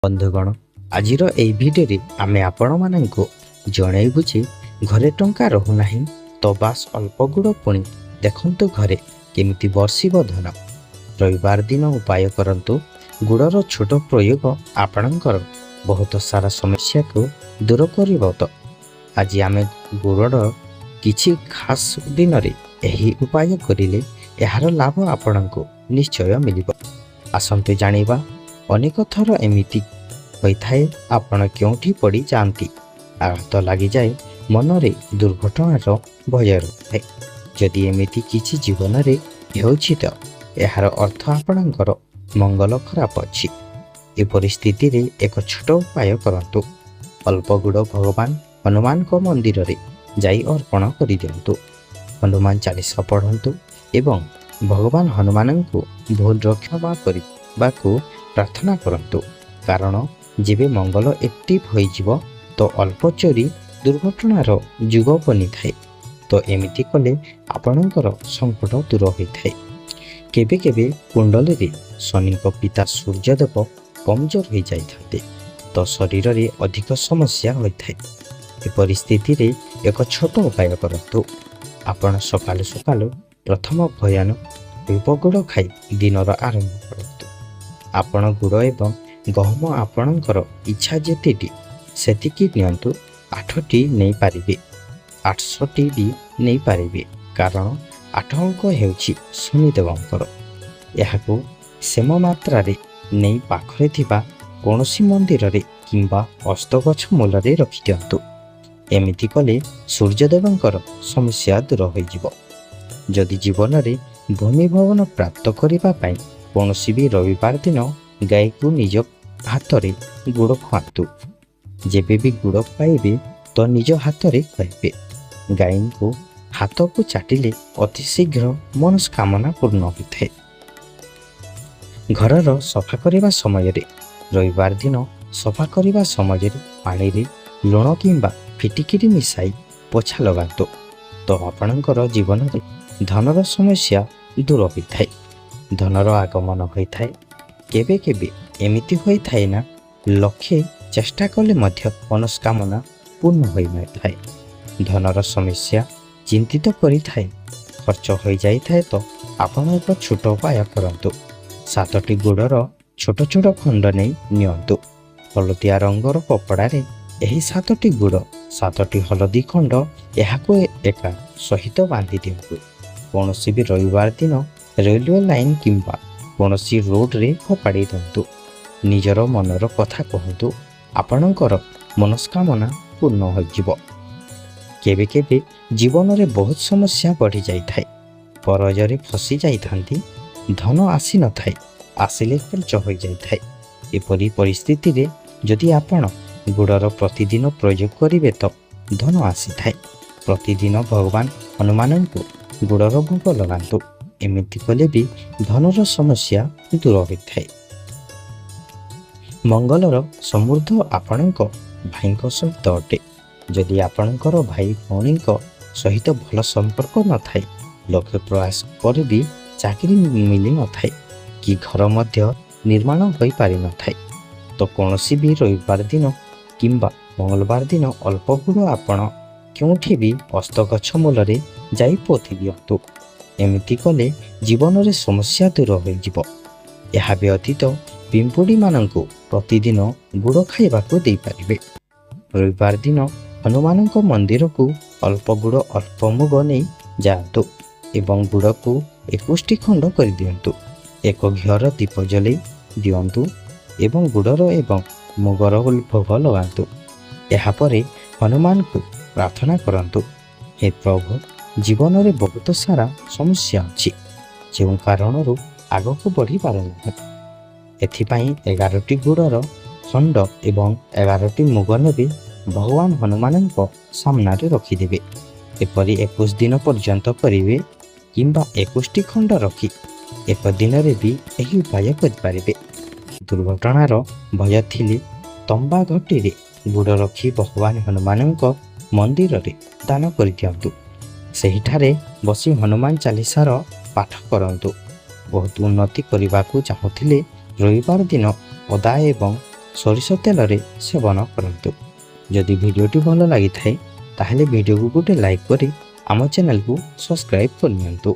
ବନ୍ଧୁଗଣ, ଆଜିର ଏହି ଭିଡ଼ିଓରେ ଆମେ ଆପଣମାନଙ୍କୁ ଜଣାଇବୁ ଯେ ଘରେ ଟଙ୍କା ରହୁନାହିଁ ତ ବାସ୍ ଅଳ୍ପ ଗୁଡ଼ ପୁଣି ଦେଖନ୍ତୁ ଘରେ କେମିତି ବର୍ଷିବ ଧନ। ରବିବାର ଦିନ ଉପାୟ କରନ୍ତୁ। ଗୁଡ଼ର ଛୋଟ ପ୍ରୟୋଗ ଆପଣଙ୍କର ବହୁତ ସାରା ସମସ୍ୟାକୁ ଦୂର କରିବ। ତ ଆଜି ଆମେ ଗୁଡ଼ର କିଛି ଖାସ୍ ଦିନରେ ଏହି ଉପାୟ କରିଲେ ଏହାର ଲାଭ ଆପଣଙ୍କୁ ନିଶ୍ଚୟ ମିଳିବ। ଆସନ୍ତୁ ଜାଣିବା। ଅନେକ ଥର ଏମିତି ହୋଇଥାଏ, ଆପଣ କେଉଁଠି ପଡ଼ି ଯାଆନ୍ତି, ଆଘାତ ଲାଗିଯାଏ, ମନରେ ଦୁର୍ଘଟଣାର ଭୟ ରହିଥାଏ। ଯଦି ଏମିତି କିଛି ଜୀବନରେ ହେଉଛି ତ ଏହାର ଅର୍ଥ ଆପଣଙ୍କର ମଙ୍ଗଳ ଖରାପ ଅଛି। ଏପରି ସ୍ଥିତିରେ ଏକ ଛୋଟ ଉପାୟ କରନ୍ତୁ। ଅଳ୍ପ ଗୁଡ଼ ଭଗବାନ ହନୁମାନଙ୍କ ମନ୍ଦିରରେ ଯାଇ ଅର୍ପଣ କରିଦିଅନ୍ତୁ। ହନୁମାନ ଚାଳିଶା ପଢ଼ନ୍ତୁ ଏବଂ ଭଗବାନ ହନୁମାନଙ୍କୁ ଭୁଲର କ୍ଷମା କରିବାକୁ ପ୍ରାର୍ଥନା କରନ୍ତୁ। କାରଣ ଯେବେ ମଙ୍ଗଳ ଆକ୍ଟିଭ୍ ହୋଇଯିବ ତ ଅଳ୍ପ ଚୋରି ଦୁର୍ଘଟଣାର ଯୁଗ ବନିଥାଏ। ତ ଏମିତି କଲେ ଆପଣଙ୍କର ସଙ୍କଟ ଦୂର ହୋଇଥାଏ। କେବେ କେବେ କୁଣ୍ଡଲୀରେ ଶନିଙ୍କ ପିତା ସୂର୍ଯ୍ୟଦେବ କମଜୋର ହୋଇଯାଇଥାନ୍ତି, ତ ଶରୀରରେ ଅଧିକ ସମସ୍ୟା ହୋଇଥାଏ। ଏପରି ସ୍ଥିତିରେ ଏକ ଛୋଟ ଉପାୟ କରନ୍ତୁ। ଆପଣ ସକାଳୁ ସକାଳୁ ପ୍ରଥମ ଭୟାନ ଅଳ୍ପ ଗୁଡ଼ ଖାଇ ଦିନର ଆରମ୍ଭ କରନ୍ତୁ। ଆପଣ ଗୁଡ଼ ଏବଂ ଗହମ ଆପଣଙ୍କର ଇଚ୍ଛା ଯେତିକି ସେତିକି ନିଅନ୍ତୁ। 8ଟି ନେଇପାରିବେ, 800ଟି ବି ନେଇପାରିବେ, କାରଣ 8 ଅଙ୍କ ହେଉଛି ଶନିଦେବଙ୍କର। ଏହାକୁ ସେମ ମାତ୍ରାରେ ନେଇ ପାଖରେ ଥିବା କୌଣସି ମନ୍ଦିରରେ କିମ୍ବା ଅଷ୍ଟଗଛ ମୂଳରେ ରଖିଦିଅନ୍ତୁ। ଏମିତି କଲେ ସୂର୍ଯ୍ୟଦେବଙ୍କର ସମସ୍ୟା ଦୂର ହୋଇଯିବ। ଯଦି ଜୀବନରେ ଭୂମି ଭବନ ପ୍ରାପ୍ତ କରିବା ପାଇଁ କୌଣସି ବି ରବିବାର ଦିନ ଗାଈକୁ ନିଜ ହାତରେ ଗୁଡ଼ ଖୁଆନ୍ତୁ। ଯେବେ ବି ଗୁଡ଼ ପାଇବେ ତ ନିଜ ହାତରେ ଖୁଆଇବେ। ଗାଈଙ୍କୁ ହାତକୁ ଚାଟିଲେ ଅତି ଶୀଘ୍ର ମନସ୍କାମନା ପୂର୍ଣ୍ଣ ହୋଇଥାଏ। ଘରର ସଫା କରିବା ସମୟରେ ରବିବାର ଦିନ ସଫା କରିବା ସମୟରେ ପାଣିରେ ଲୁଣ କିମ୍ବା ଫିଟିକିରି ମିଶାଇ ପୋଛା ଲଗାନ୍ତୁ। ତ ଆପଣଙ୍କର ଜୀବନରେ ଧନର ସମସ୍ୟା ଦୂର ହୋଇଥାଏ, ଧନର ଆଗମନ ହୋଇଥାଏ। କେବେ କେବେ ଏମିତି ହୋଇଥାଏ ନା ଲକ୍ଷେ ଚେଷ୍ଟା କଲେ ମଧ୍ୟ ମନସ୍କାମନା ପୂର୍ଣ୍ଣ ହୋଇନଥାଏ। ଧନର ସମସ୍ୟା ଚିନ୍ତିତ କରିଥାଏ, ଖର୍ଚ୍ଚ ହୋଇଯାଇଥାଏ। ତ ଆପଣ ଏକ ଛୋଟ ଉପାୟ କରନ୍ତୁ। 7ଟି ଗୁଡ଼ର ଛୋଟ ଛୋଟ ଖଣ୍ଡ ନେଇ ନିଅନ୍ତୁ। ହଳଦିଆ ରଙ୍ଗର କପଡ଼ାରେ ଏହି 7ଟି ଗୁଡ଼ 7ଟି ହଳଦୀ ଖଣ୍ଡ ଏହାକୁ ଏକା ସହିତ ବାନ୍ଧି ଦିଅନ୍ତୁ। କୌଣସି ବି ରବିବାର ଦିନ ରେଲୱେ ଲାଇନ୍ କିମ୍ବା କୌଣସି ରୋଡ଼ରେ ଫୋପାଡ଼ି ଦିଅନ୍ତୁ। ନିଜର ମନର କଥା କୁହନ୍ତୁ, ଆପଣଙ୍କର ମନସ୍କାମନା ପୂର୍ଣ୍ଣ ହୋଇଯିବ। କେବେ କେବେ ଜୀବନରେ ବହୁତ ସମସ୍ୟା ବଢ଼ିଯାଇଥାଏ, କରଜରେ ଫସି ଯାଇଥାନ୍ତି, ଧନ ଆସିନଥାଏ, ଆସିଲେ ଖର୍ଚ୍ଚ ହୋଇଯାଇଥାଏ। ଏପରି ପରିସ୍ଥିତିରେ ଯଦି ଆପଣ ଗୁଡ଼ର ପ୍ରତିଦିନ ପ୍ରୟୋଗ କରିବେ ତ ଧନ ଆସିଥାଏ। ପ୍ରତିଦିନ ଭଗବାନ ହନୁମାନଙ୍କୁ ଗୁଡ଼ର ଭୋଗ ଲଗାନ୍ତୁ। ଏମିତି କଲେ ବି ଧନର ସମସ୍ୟା ଦୂର ହୋଇଥାଏ। ମଙ୍ଗଳର ସମୃଦ୍ଧ ଆପଣଙ୍କ ଭାଇଙ୍କ ସହିତ ଅଟେ। ଯଦି ଆପଣଙ୍କର ଭାଇ ଭଉଣୀଙ୍କ ସହିତ ଭଲ ସମ୍ପର୍କ ନଥାଏ, ଲକ୍ଷ୍ୟ ପ୍ରୟାସ ପରେ ବି ଚାକିରି ମିଳିନଥାଏ କି ଘର ମଧ୍ୟ ନିର୍ମାଣ ହୋଇପାରିନଥାଏ, ତ କୌଣସି ବି ରବିବାର ଦିନ କିମ୍ବା ମଙ୍ଗଳବାର ଦିନ ଅଳ୍ପ ଗୁଡ଼ ଆପଣ କେଉଁଠି ବି ଅଷ୍ଟଗଛ ମୂଳରେ ଯାଇ ପୋତି ଦିଅନ୍ତୁ। ଏମିତି କଲେ ଜୀବନରେ ସମସ୍ୟା ଦୂର ହୋଇଯିବ। ଏହା ବ୍ୟତୀତ ପିମ୍ପୁଡ଼ିମାନଙ୍କୁ ପ୍ରତିଦିନ ଗୁଡ଼ ଖାଇବାକୁ ଦେଇପାରିବେ। ରବିବାର ଦିନ ହନୁମାନଙ୍କ ମନ୍ଦିରକୁ ଅଳ୍ପ ଗୁଡ଼ ଅଳ୍ପ ମୁଗ ନେଇ ଯାଆନ୍ତୁ ଏବଂ ଗୁଡ଼କୁ 21ଟି ଖଣ୍ଡ କରିଦିଅନ୍ତୁ। ଏକ ଘିଅର ଦୀପ ଜଳାଇ ଦିଅନ୍ତୁ ଏବଂ ଗୁଡ଼ର ଏବଂ ମୁଗର ଭୋଗ ଲଗାନ୍ତୁ। ଏହାପରେ ହନୁମାନଙ୍କୁ ପ୍ରାର୍ଥନା କରନ୍ତୁ, ହେ ପ୍ରଭୁ, ଜୀବନରେ ବହୁତ ସାରା ସମସ୍ୟା ଅଛି, ଯେଉଁ କାରଣରୁ ଆଗକୁ ବଢ଼ିପାରୁନାହିଁ। ଏଥିପାଇଁ 11ଟି ଗୁଡ଼ର ଖଣ୍ଡ ଏବଂ 11ଟି ମୁଗ ନେବେ, ଭଗବାନ ହନୁମାନଙ୍କ ସାମ୍ନାରେ ରଖିଦେବେ। ଏପରି 21 ଦିନ ପର୍ଯ୍ୟନ୍ତ କରିବେ କିମ୍ବା 21ଟି ଖଣ୍ଡ ରଖି ଏକ ଦିନରେ ବି ଏହି ଉପାୟ କରିପାରିବେ। ଦୁର୍ଘଟଣାର ଭୟ ଥିଲେ ତମ୍ବା ଘଟିରେ ଗୁଡ଼ ରଖି ଭଗବାନ ହନୁମାନଙ୍କ ମନ୍ଦିରରେ ଦାନ କରିଦିଅନ୍ତୁ। ସେହିଠାରେ ବସି ହନୁମାନ ଚାଳିଶାର ପାଠ କରନ୍ତୁ। ବହୁତ ଉନ୍ନତି କରିବାକୁ ଚାହୁଁଥିଲେ ରବିବାର ଦିନ ଅଦା ଏବଂ ସୋରିଷ ତେଲରେ ସେବନ କରନ୍ତୁ। ଯଦି ଭିଡ଼ିଓଟି ଭଲ ଲାଗିଥାଏ ତାହେଲେ ଭିଡ଼ିଓକୁ ଗୋଟେ ଲାଇକ୍ କରି ଆମ ଚ୍ୟାନେଲକୁ ସବସ୍କ୍ରାଇବ୍ କରିନିଅନ୍ତୁ।